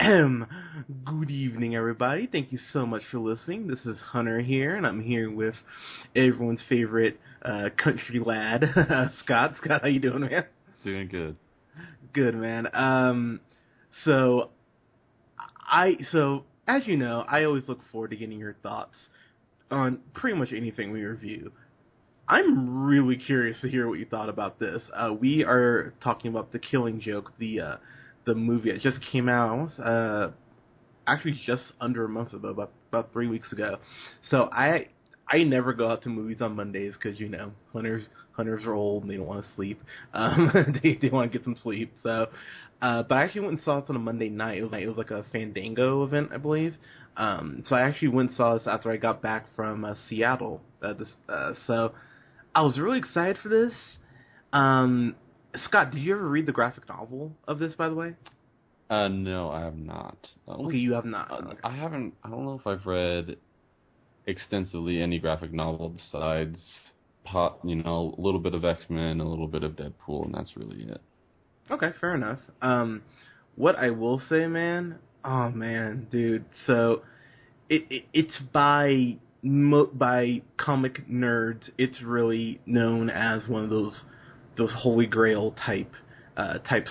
Good evening, everybody. Thank you so much for listening. This is Hunter here, and I'm here with everyone's favorite country lad, Scott. Scott, how you doing, man? Doing good. Good, man. So as you know, I always look forward to getting your thoughts on pretty much anything we review. I'm really curious to hear what you thought about this. We are talking about The Killing Joke, the movie that just came out, actually just under a month ago, about 3 weeks ago. So I never go out to movies on Mondays because hunters are old and they don't want to sleep. They want to get some sleep. So, but I actually went and saw this on a Monday night. It was like a Fandango event, I believe. So I actually went and saw this after I got back from Seattle. So I was really excited for this. Scott, did you ever read the graphic novel of this, by the way? No, I have not. Okay, you have not. Okay. I haven't. I don't know if I've read extensively any graphic novel besides, a little bit of X-Men, a little bit of Deadpool, and that's really it. Okay, fair enough. What I will say, man, oh man, dude. So, it's by comic nerds. It's really known as one of those Holy Grail type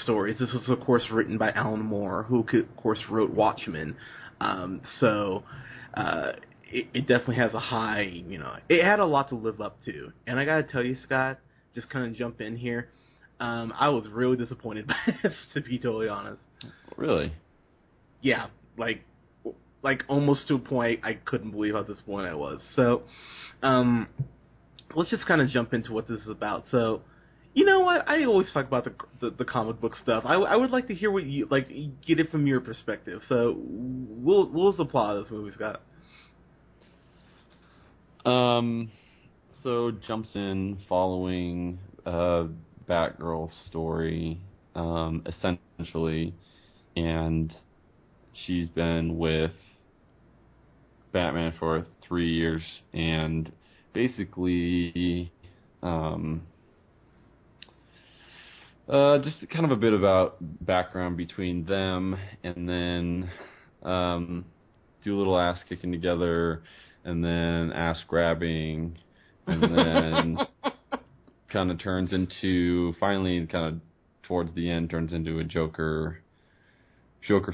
stories. This was, of course, written by Alan Moore, who, of course, wrote Watchmen. It definitely has a high, it had a lot to live up to. And I gotta tell you, Scott, just kind of jump in here. I was really disappointed by this, to be totally honest. Really? Yeah, like almost to a point I couldn't believe how disappointed I was. So, let's just kind of jump into what this is about. So, you know what? I always talk about the comic book stuff. I would like to hear what you get it from your perspective. So, what was the plot of this movie, Scott? So jumps in following Batgirl's story, essentially, and she's been with Batman for 3 years, and basically, just kind of a bit about background between them, and then do a little ass kicking together, and then ass grabbing, and then kind of turns into, finally, kind of towards the end, turns into a Joker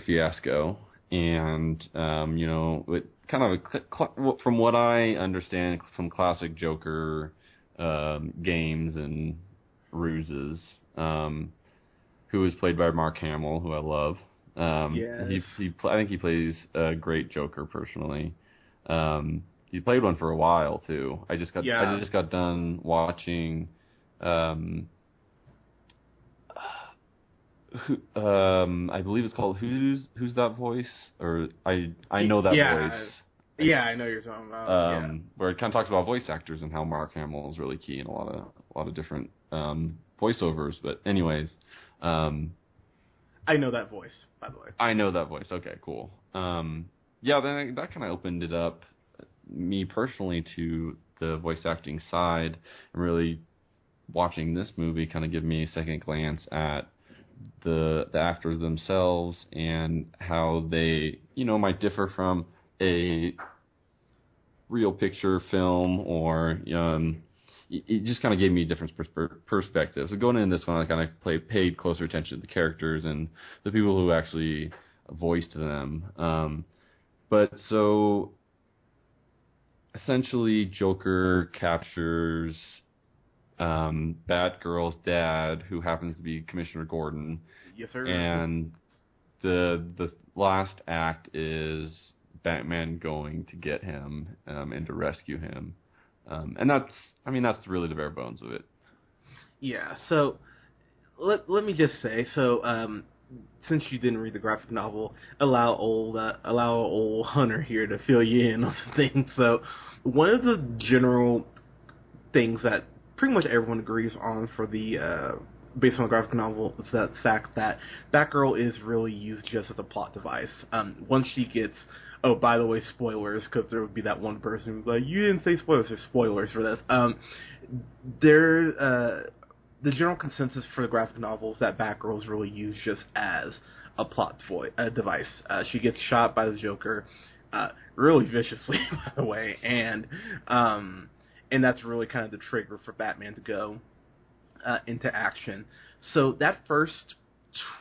fiasco, and it kind of from what I understand, some classic Joker games and ruses. Who is played by Mark Hamill, who I love. Yes. I think he plays a great Joker personally. He played one for a while too. I just got done watching. I believe it's called Who's That Voice? Or I Know That Voice. Yeah, I know what you're talking about. Where it kind of talks about voice actors and how Mark Hamill is really key in a lot of different voiceovers. But anyways, I Know That Voice, by the way. I Know That Voice. Okay, cool. Then that kind of opened it up, me personally, to the voice acting side, and really watching this movie kind of give me a second glance at the actors themselves and how they, might differ from a real picture film, or it just kind of gave me a different perspective. So going into this one, I kind of paid closer attention to the characters and the people who actually voiced them. But so essentially, Joker captures Batgirl's dad, who happens to be Commissioner Gordon. Yes, sir. And the last act is Batman going to get him and to rescue him. And that's really the bare bones of it. Yeah, so let me just say, since you didn't read the graphic novel, allow old Hunter here to fill you in on some things. So one of the general things that pretty much everyone agrees on for the based on the graphic novel is the fact that Batgirl is really used just as a plot device. Once she gets, oh, by the way, spoilers, because there would be that one person who's like, you didn't say spoilers, there's spoilers for this. The general consensus for the graphic novel is that Batgirl is really used just as device. She gets shot by the Joker, really viciously, by the way, and that's really kind of the trigger for Batman to go into action. So that first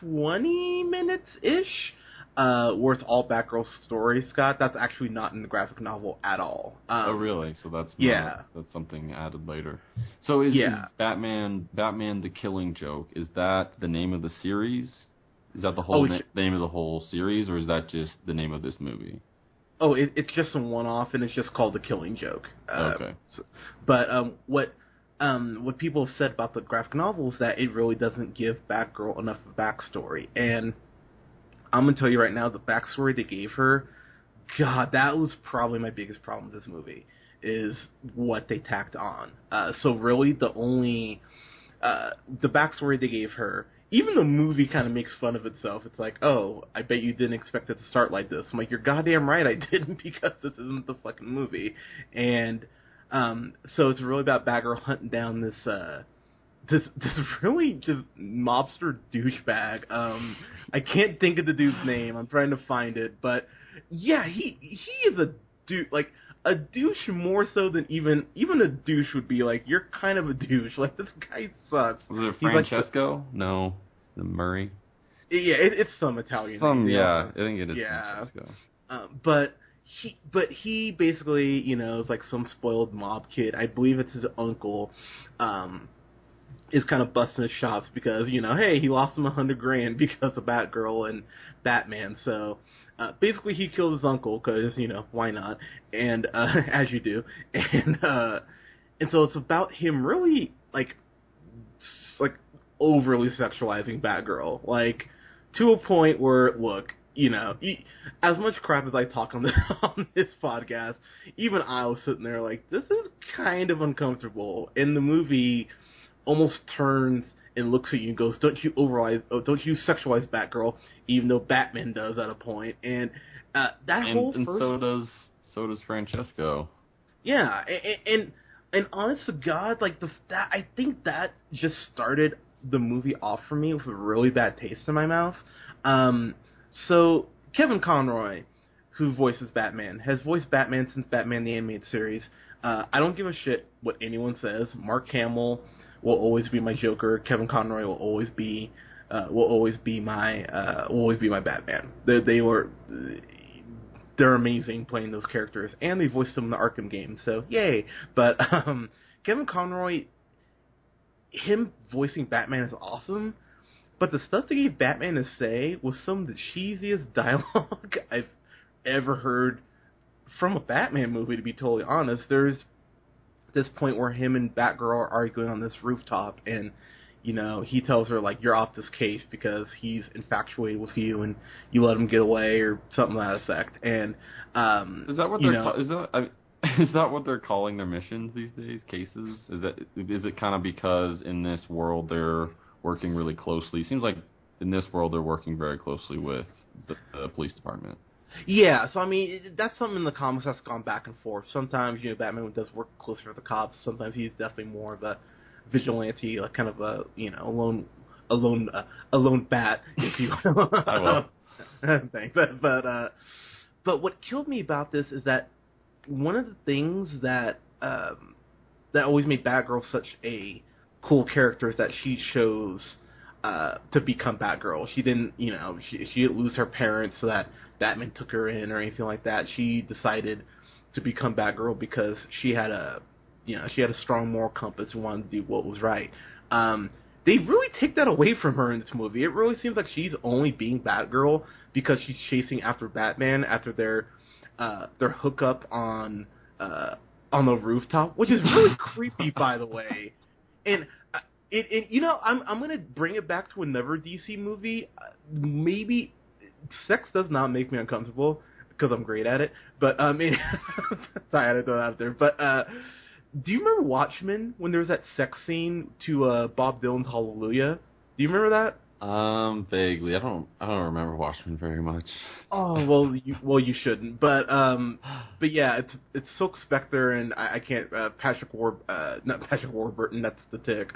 20 minutes-ish, where it's all Batgirl's story, Scott, that's actually not in the graphic novel at all. Oh, really? So that's that's something added later. So is Batman the Killing Joke, is that the name of the series? Is that the whole name of the whole series, or is that just the name of this movie? Oh, it's just a one-off, and it's just called The Killing Joke. Okay. But what people have said about the graphic novel is that it really doesn't give Batgirl enough of a backstory. And I'm going to tell you right now, the backstory they gave her, God, that was probably my biggest problem with this movie, is what they tacked on. So really, the backstory they gave her, even the movie kind of makes fun of itself. It's like, oh, I bet you didn't expect it to start like this. I'm like, you're goddamn right I didn't, because this isn't the fucking movie. And so it's really about Batgirl hunting down this really just mobster douchebag. I can't think of the dude's name. I'm trying to find it, but yeah, he is a douche, like a douche more so than even a douche would be. Like, you're kind of a douche. Like, this guy sucks. Was it Francesco? Like, no, the Murray. Yeah, it's some Italian name. Yeah, I think it is Francesco. But he basically, is like some spoiled mob kid. I believe it's his uncle. Is kind of busting his chops because, hey, he lost him $100,000 because of Batgirl and Batman. So basically he killed his uncle because, why not? And as you do. And so it's about him really like overly sexualizing Batgirl, like to a point where, look, as much crap as I talk on this podcast, even I was sitting there like, this is kind of uncomfortable. And the movie almost turns and looks at you and goes, don't you sexualize Batgirl, even though Batman does at a point. And so does Francesco. Yeah, and honest to God, like I think that just started the movie off for me with a really bad taste in my mouth. So Kevin Conroy, who voices Batman, has voiced Batman since Batman the Animated Series. I don't give a shit what anyone says. Mark Hamill will always be my Joker. Kevin Conroy will always be my Batman. They're amazing playing those characters, and they voiced them in the Arkham games, so yay. But Kevin Conroy, him voicing Batman is awesome, but the stuff they gave Batman to say was some of the cheesiest dialogue I've ever heard from a Batman movie, to be totally honest. There's this point where him and Batgirl are arguing on this rooftop, and he tells her, like, you're off this case because he's infatuated with you and you let him get away, or something to that effect. And is that what is that what they're calling their missions these days? Cases? Is it kind of because in this world they're working really closely? It seems like in this world they're working very closely with the police department. Yeah, so I mean, that's something in the comics that's gone back and forth. Sometimes, Batman does work closer with the cops. Sometimes he's definitely more of a vigilante, like kind of a, a lone bat, if you will. I will. Thanks. But what killed me about this is that one of the things that always made Batgirl such a cool character is that she chose to become Batgirl. She didn't, she didn't lose her parents so that Batman took her in or anything like that. She decided to become Batgirl because she had a strong moral compass and wanted to do what was right. They really take that away from her in this movie. It really seems like she's only being Batgirl because she's chasing after Batman after their hookup on the rooftop, which is really creepy, by the way. And I'm gonna bring it back to another DC movie. Maybe sex does not make me uncomfortable because I'm great at it. But sorry, I had to throw that out there. But do you remember Watchmen when there was that sex scene to Bob Dylan's Hallelujah? Do you remember that? Vaguely. I don't remember Watchmen very much. Oh, you shouldn't. But yeah, it's Silk Spectre and I can't not Patrick Warburton, that's the tick.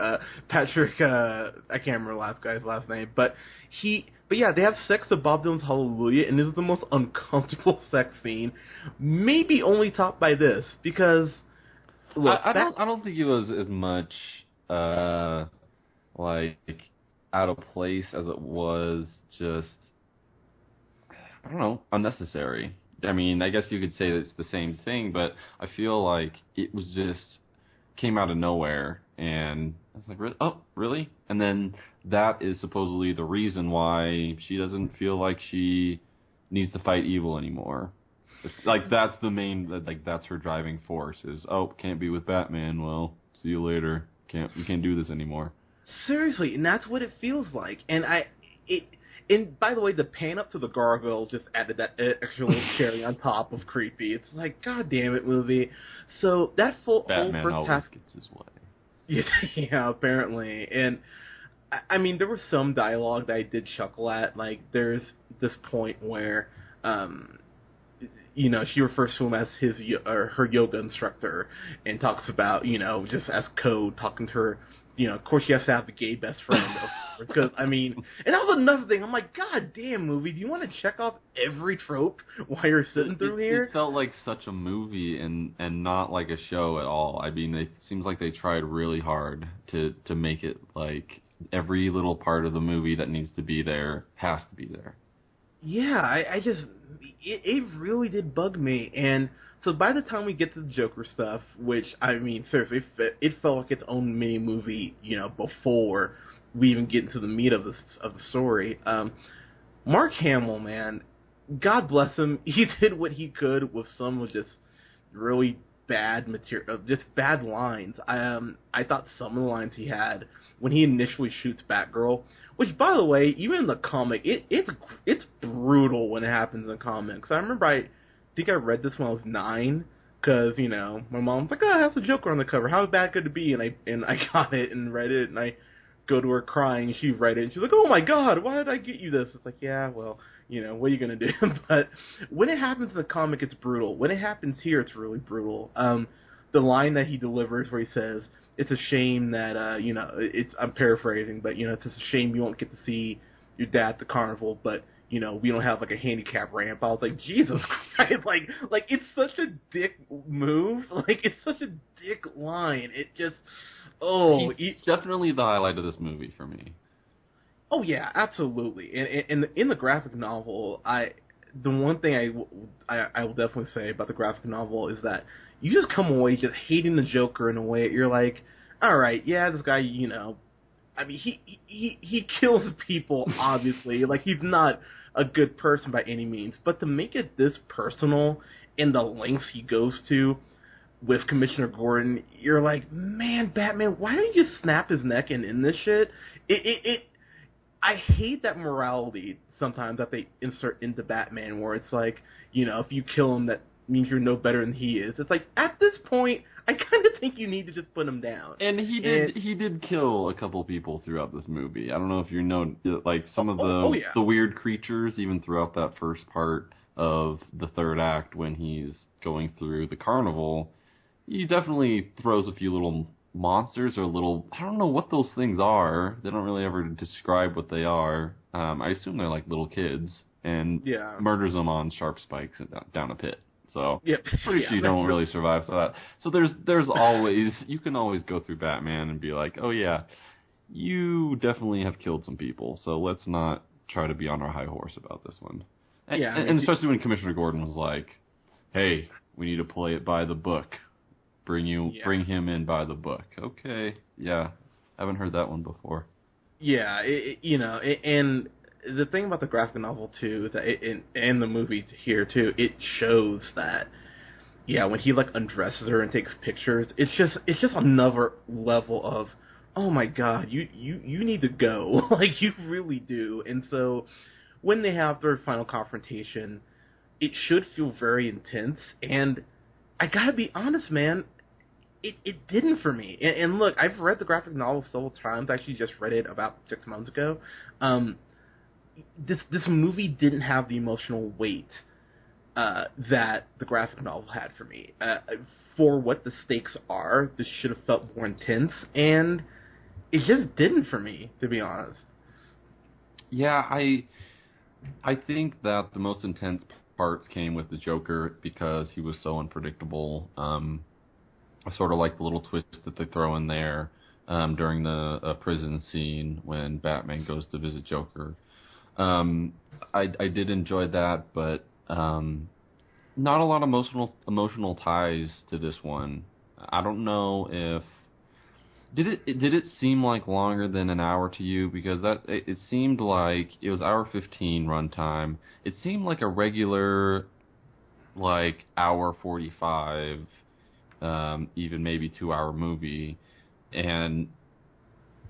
Patrick I can't remember the guy's last name, but But yeah, they have sex to Bob Dylan's Hallelujah, and this is the most uncomfortable sex scene, maybe only topped by this, because look, I don't think it was as much like out of place as it was just, I don't know, unnecessary. I mean, I guess you could say that it's the same thing, but I feel like it was just came out of nowhere, and I was like, oh, really? And then that is supposedly the reason why she doesn't feel like she needs to fight evil anymore. It's like that's the main, like that's her driving force is, oh, can't be with Batman. Well, see you later. We can't do this anymore. Seriously, and that's what it feels like. And by the way, the pan up to the gargoyle just added that extra little cherry on top of creepy. It's like, God damn it, movie. So that Batman whole first always half gets his way. yeah, apparently. And I mean, there was some dialogue that I did chuckle at. Like, there's this point where, she refers to him as her yoga instructor, and talks about, just as code, talking to her. Of course, she has to have the gay best friend, of course. Because I mean, and that was another thing. I'm like, God damn, movie, do you want to check off every trope while you're sitting through here? It felt like such a movie and not like a show at all. I mean, it seems like they tried really hard to make it like every little part of the movie that needs to be there has to be there. Yeah, I just it really did bug me. And so by the time we get to the Joker stuff, which I mean, seriously, it felt like its own mini movie, before we even get into the meat of the story. Mark Hamill, man, God bless him. He did what he could with some of just really bad material, just bad lines. I thought some of the lines he had when he initially shoots Batgirl, which, by the way, even in the comic, it's brutal when it happens in comics. I remember I think I read this when I was 9, because my mom's like, oh, that's the Joker on the cover. How bad could it be? And I got it and read it, and I go to her crying. She read it, and she's like, oh my God, why did I get you this? It's like, yeah, well, what are you going to do? But when it happens in the comic, it's brutal. When it happens here, it's really brutal. The line that he delivers where he says, it's a shame that, I'm paraphrasing, but, it's just a shame you won't get to see your dad at the carnival, but, we don't have, like, a handicap ramp. I was like, Jesus Christ, like, it's such a dick move. Like, it's such a dick line. It just, he's definitely the highlight of this movie for me. Oh yeah, absolutely. And in the graphic novel, the one thing I will definitely say about the graphic novel is that you just come away just hating the Joker in a way. You're like, all right, yeah, this guy, I mean, he kills people, obviously. Like, he's not a good person by any means, but to make it this personal in the lengths he goes to with Commissioner Gordon, you're like, man, Batman, why don't you just snap his neck and end this shit? I hate that morality sometimes that they insert into Batman, where it's like, if you kill him, that means you're no better than he is. It's like, at this point, I kind of think you need to just put him down. And he did kill a couple people throughout this movie. I don't know if you know, like, some of the weird creatures, even throughout that first part of the third act when he's going through the carnival, he definitely throws a few little monsters or little, I don't know what those things are. They don't really ever describe what they are. I assume they're like little kids, and murders them on sharp spikes and down a pit. So pretty sure you don't really survive that. So there's always, you can always go through Batman and be like, oh yeah, you definitely have killed some people, so let's not try to be on our high horse about this one. And especially when Commissioner Gordon was like, hey, we need to play it by the book. Bring him in by the book. Okay, yeah, haven't heard that one before. Yeah, and the thing about the graphic novel too is that and the movie here too, it shows that when he like undresses her and takes pictures, it's just another level of, oh my God, you need to go. Like, you really do. And so when they have their final confrontation, it should feel very intense. And I gotta be honest, man, it didn't for me. And look, I've read the graphic novel several times. I actually just read it about 6 months ago. This movie didn't have the emotional weight that the graphic novel had for me. For what the stakes are, this should have felt more intense, and it just didn't for me, to be honest. Yeah, I think that the most intense parts came with the Joker because he was so unpredictable. I sort of like the little twist that they throw in there during the prison scene when Batman goes to visit Joker. Um, I did enjoy that, but not a lot of emotional ties to this one. I don't know if did it seem like longer than an hour to you? Because it seemed like it was hour 15 runtime. It seemed like a regular like hour 45, even maybe 2 hour movie, and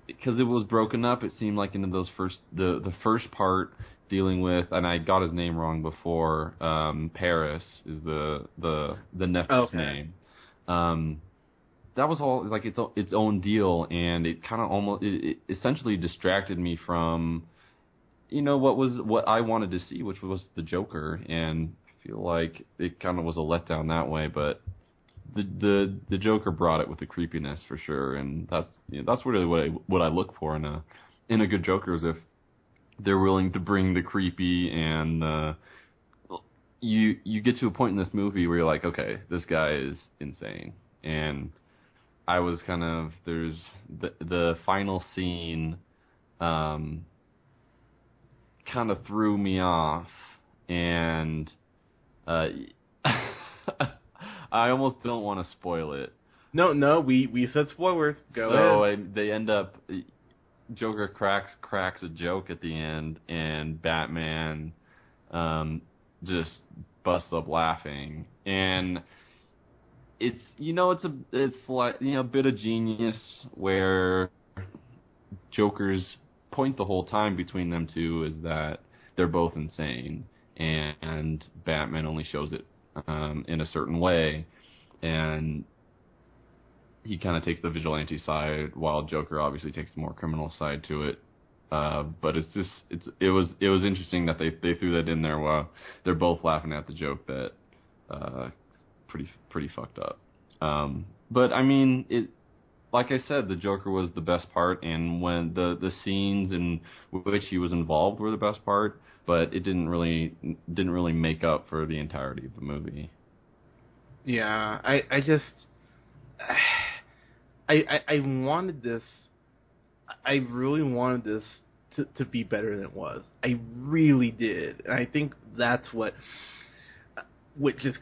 because it was broken up, it seemed like into those the first part dealing with, and I got his name wrong before. Paris is the nephew's name. That was all like its own deal, and it kind of almost it essentially distracted me from what I wanted to see, which was the Joker, and I feel like it kind of was a letdown that way. But the Joker brought it with the creepiness for sure, and that's really what I look for in a good Joker, is if they're willing to bring the creepy, and you get to a point in this movie where you're like, okay, this guy is insane. And I was kind of, there's the final scene kind of threw me off, and I almost don't want to spoil it. No, we said spoilers. Go ahead. They end up, Joker cracks a joke at the end, and Batman just busts up laughing, and it's like a bit of genius where Joker's point the whole time between them two is that they're both insane, and Batman only shows it in a certain way, and he kind of takes the vigilante side, while Joker obviously takes the more criminal side to it. But it was interesting that they threw that in there while they're both laughing at the joke that pretty fucked up. But I mean, like I said, the Joker was the best part, and when the scenes in which he was involved were the best part, but it didn't really make up for the entirety of the movie. Yeah, I just I wanted this. I really wanted this to be better than it was. I really did, and I think that's what just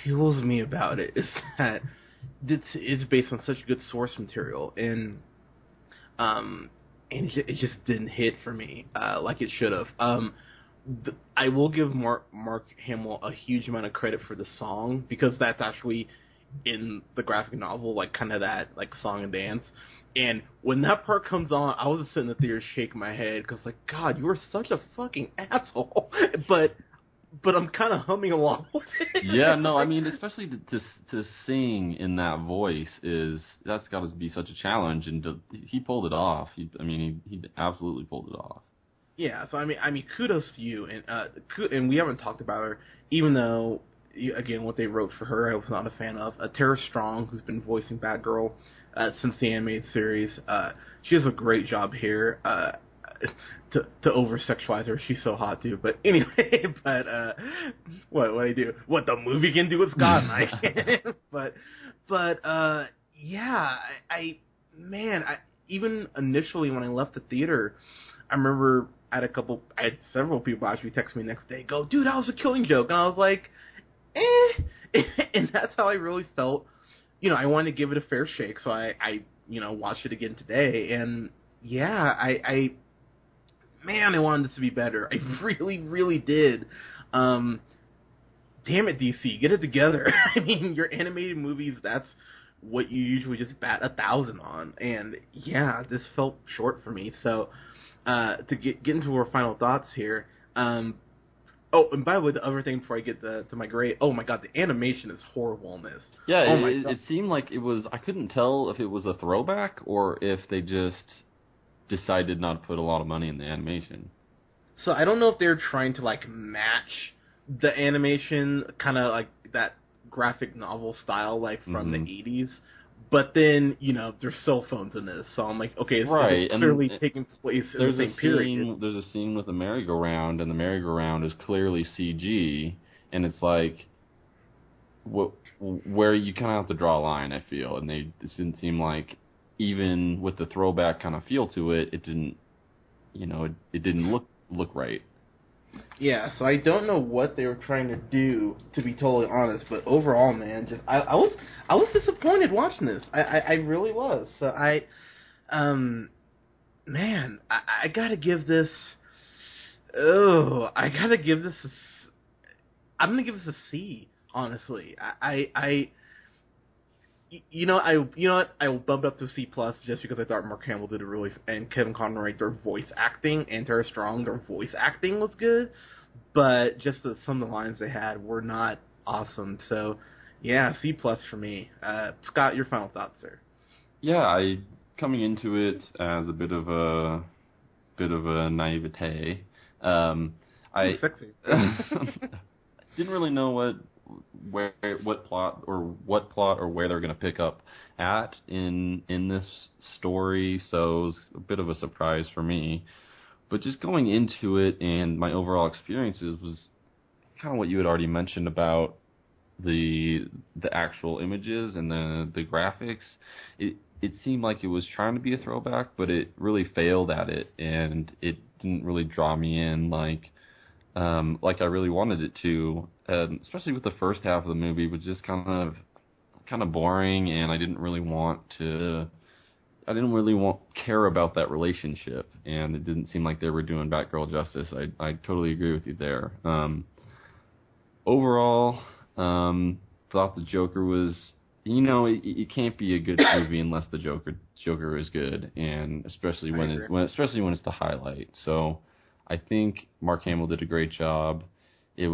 kills me about it, is that it's based on such good source material, and it just didn't hit for me like it should have. I will give Mark Hamill a huge amount of credit for the song, because that's actually in the graphic novel, like kind of that like song and dance. And when that part comes on, I was just sitting in the theater shaking my head, because like, God, you are such a fucking asshole. But I'm kind of humming along with it. Yeah, no, I mean, especially to sing in that voice that's got to be such a challenge, and he pulled it off. He absolutely pulled it off. Yeah, so I mean, kudos to you, and we haven't talked about her, even though again what they wrote for her I was not a fan of. Tara Strong, who's been voicing Batgirl since the animated series, she does a great job here. To over sexualize her, she's so hot too. But anyway, what I do? What the movie can do with Scott and I can. but yeah, I even initially when I left the theater, I remember I had several people actually text me the next day, go, dude, that was a Killing Joke, and I was like, and that's how I really felt. I wanted to give it a fair shake, so I watched it again today, and yeah, I wanted this to be better. I really, really did. Damn it, DC, get it together. I mean, your animated movies, that's what you usually just bat 1,000 on, and yeah, this felt short for me. So, to get into our final thoughts here, oh, and by the way, the other thing before I get to my grade, oh my God, the animation is horrible in this. Yeah, it seemed like it was, I couldn't tell if it was a throwback or if they just decided not to put a lot of money in the animation. So I don't know if they're trying to like match the animation, kind of like that graphic novel style, like from the 80s, But then, there's cell phones in this, so I'm like, okay, it's Right, clearly and taking place in the there's a same period. scene. There's a scene with a merry-go-round, and the merry-go-round is clearly CG, and it's like, where you kind of have to draw a line. I feel, and it didn't seem like, even with the throwback kind of feel to it, it didn't, it didn't look right. Yeah, so I don't know what they were trying to do, to be totally honest. But overall, man, just I was disappointed watching this. I really was. So man, I gotta give this. Oh, I gotta give this. I'm gonna give this a C. Honestly, I will bump it up to C plus just because I thought Mark Hamill did a really, and Kevin Conroy, their voice acting, and Tara Strong, their voice acting was good, but just some of the lines they had were not awesome. So, yeah, C plus for me. Scott, your final thoughts, sir? Yeah, coming into it as a bit of a naivete. I Sexy. didn't really know what plot or where they're going to pick up at in this story, so it was a bit of a surprise for me. But just going into it, and my overall experiences was kind of what you had already mentioned about the actual images and the graphics. It seemed like it was trying to be a throwback, but it really failed at it, and it didn't really draw me in like I really wanted it to. Especially with the first half of the movie, was just kind of boring, and I didn't really care about that relationship, and it didn't seem like they were doing Batgirl justice. I totally agree with you there. Overall, thought the Joker was, it can't be a good movie unless the Joker is good, and especially when it's the highlight. So I think Mark Hamill did a great job. It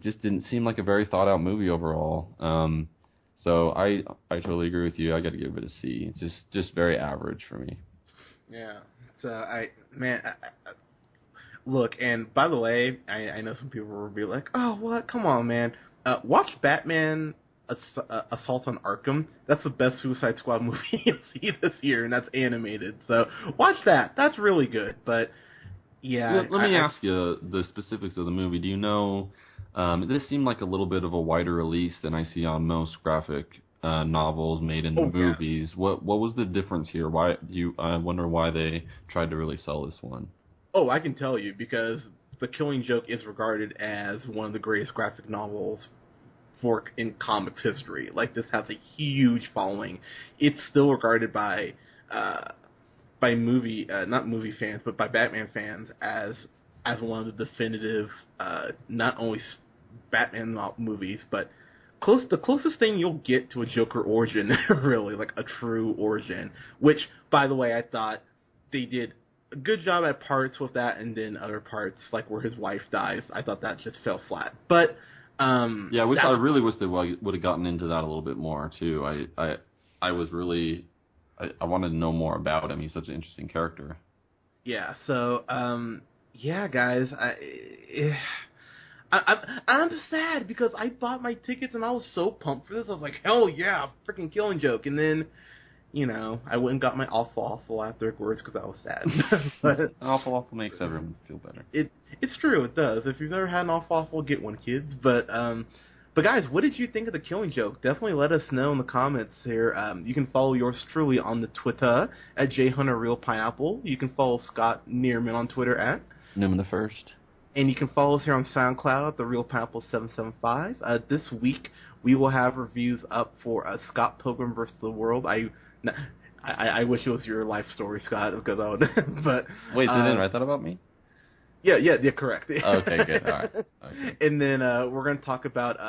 just didn't seem like a very thought out movie overall. So I totally agree with you. I got to give it a C. It's just very average for me. Yeah. So look, and by the way, I know some people will be like, "Oh, what? Come on, man! Watch Batman Assault on Arkham. That's the best Suicide Squad movie you'll see this year, and that's animated. So watch that. That's really good." But yeah, let me ask you the specifics of the movie. Do you know? This seemed like a little bit of a wider release than I see on most graphic novels made into movies. Yes. What was the difference here? I wonder why they tried to really sell this one. Oh, I can tell you, because The Killing Joke is regarded as one of the greatest graphic novels in comics history. Like, this has a huge following. It's still regarded by not movie fans, but by Batman fans as one of the definitive, not only Batman movies, but the closest thing you'll get to a Joker origin, really, like a true origin. Which, by the way, I thought they did a good job at parts with that, and then other parts, like where his wife dies, I thought that just fell flat. But I really wish they would have gotten into that a little bit more too. I was really I wanted to know more about him. He's such an interesting character. Yeah. So yeah, guys, I'm sad because I bought my tickets and I was so pumped for this. I was like, hell yeah, freaking Killing Joke. And then, I went and got my awful afterwards because I was sad. But awful makes everyone feel better. It's true, it does. If you've never had an awful, get one, kids. But guys, what did you think of The Killing Joke? Definitely let us know in the comments here. You can follow yours truly on the Twitter at JHunterRealPineapple. You can follow Scott Neerman on Twitter at Newman the First. And you can follow us here on SoundCloud at The Real Pineapple 775. This week we will have reviews up for Scott Pilgrim vs. the World. I wish it was your life story, Scott, because I would. But wait, they didn't write that about me? Yeah, correct. Okay, good. All right. Okay. And then we're going to talk about.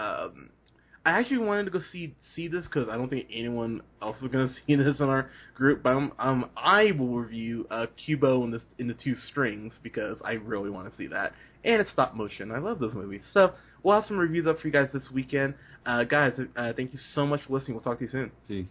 I actually wanted to go see this because I don't think anyone else is going to see this in our group. But I will review Kubo in the Two Strings because I really want to see that, and it's stop motion. I love those movies. So we'll have some reviews up for you guys this weekend. Guys, thank you so much for listening. We'll talk to you soon. Peace.